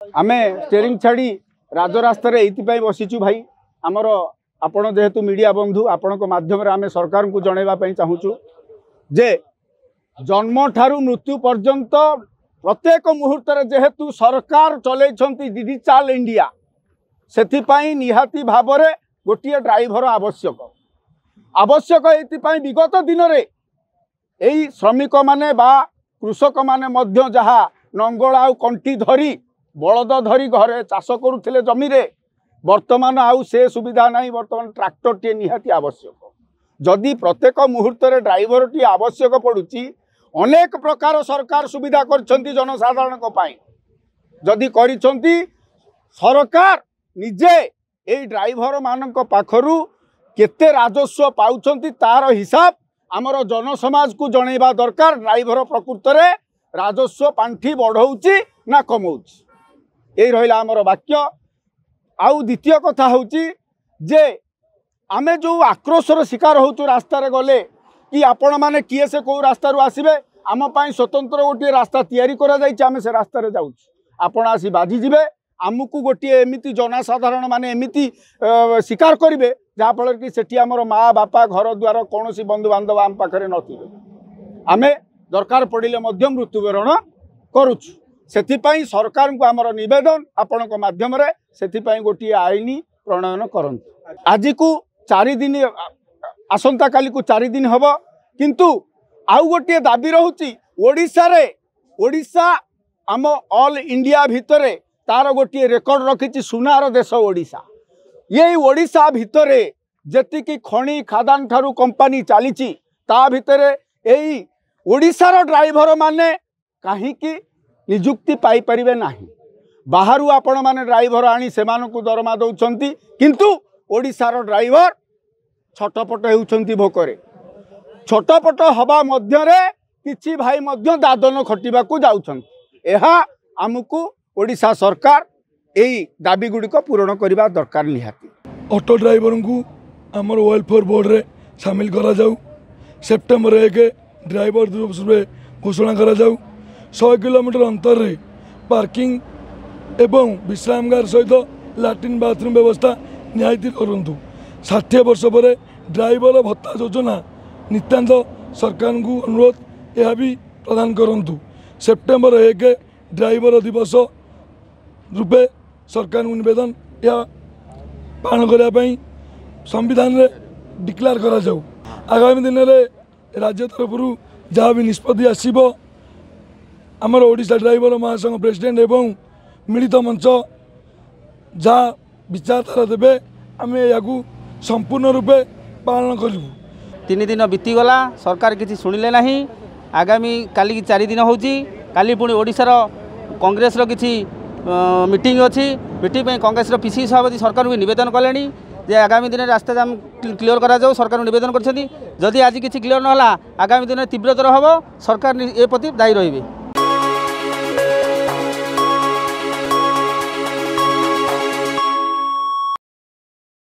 आमे स्टेरिंग छाड़ी राजरास्त ये बसीचु भाई आमर आपण जेहेतु मीडिया बंधु आपण माध्यम आम सरकार को जनवाई चाहूँ जे जन्म ठारू मृत्यु पर्यंत प्रत्येक मुहूर्त जेहेतु सरकार चलई डिजिटल इंडिया से निहाती भाव में गोटे ड्राइवर आवश्यक आवश्यक ये विगत दिन में यही श्रमिक माने बा कृषक माने मध्य जहाँ नंगल आउ कंटी धरी बलद धरी घरे चाष करुले जमी रे वर्तमान आउ से सुविधा नहीं। वर्तमान ट्रैक्टर टी निहाती आवश्यक जदि प्रत्येक मुहूर्त ड्राइवर टी आवश्यक पड़ुची अनेक प्रकार सरकार सुविधा करछंती जनसाधारण को पाई जदि करिछंती सरकार निजे ए ड्राइवर मानक पाखरु केते राजस्व पाउछंती तार हिसाब आमर जनसमाज को जनइबा दरकार। ड्राइवर प्रकृत रे राजस्व पांठी बढ़ाऊची ना कमाऊची यही रहिला आमर वाक्य। आउ द्वितीय कथा होची जे आमे जो आक्रोशर शिकार होचु रास्ता रे गले कि आपण माने किए से को रास्ता रु आसीबे आम पाई स्वतंत्र गोटे रास्ता तैयारी करा जाइछि आमे से रास्ता रे जाउछु आपण आसी बाजी जिबे आमको गोटे एमिति जनसाधारण माने एमिति शिकार करिवे जहाँ फल कि सेठी आमर माँ बापा घर द्वार कौन बंधु बांधव आम पाखे नथिबे आमे दरकार पड़िले मध्य मृत्युवरण करुछु। सेथिपाई सरकार को आमर निवेदन आपण माध्यम रे सेथिपाई गोटे आईन प्रणयन करंतु। आज को 4 दिन आसंता काली को 4 दिन हब किंतु आउ गोटे दाबी रहुची ओडिशा आम ऑल इंडिया भितरे तार गोटे रेकर्ड रखी सुनार देश ओडिशा ये ओडिशा भितरे जेतिकी खणी खादान ठारू कंपानी चली ता भितरे यही ओडिशार ड्राइवर माने कहीं निजुक्ति पाई परिबे नाही बाहरु आपण माने ड्राइवर आनी सेमानकु दरमा दउछंती किंतु ओडिशार ड्राइवर छटपट हेउछंती भोकरे छटपट हवा मध्य रे किछि भाई मध्य दादन खटिबा को जाउछंती एहा आमको ओडिशा सरकार यही दाबी गुड़िक पूरण करने दरकार निहाती। ऑटो ड्राइवर को आमर वेलफेयर बोर्ड रे शामिल करा जाऊ सेप्टेम्बर 1 ड्राइवर दिवस घोषणा करा जाऊ 100 किलोमीटर अंतर रे पार्किंग एवं विश्रामगार सहित लैट्रिन बाथरूम व्यवस्था निहाती करूँ 60 वर्ष पर ड्राइवर भत्ता योजना नितांत सरकार को अनुरोध यह भी प्रदान करूँ सेप्टेम्बर 1 ड्राइवर दिवस रूपे सरकार को निवेदन या पालन करने संविधान रे डिक्लेयर करा जाऊ। आगामी दिन में राज्य तरफ जहाँ भी निष्पत्ति आसीबो आमर ओडिशा ड्राइवर महासंघ प्रेसिडेंट एवं मिलित मंच जहाँ विचारधारा देवे आम या संपूर्ण रूपे पालन करूँ। 3 दिन बीतीगला सरकार किसी शुणिले ना आगामी काली 4 दिन होची काली पुणी ओडिशार कांग्रेस किसी मीटिंग अच्छी मीटिंग कांग्रेस पीसी सभापति सरकार को निवेदन कले जे आगामी दिन रास्ता जाम क्लियर करा जाऊ सरकार को निवेदन कर जदि आज किसी क्लियर ना आगामी दिन तीव्रतर हम सरकार ए प्रति दायी रही।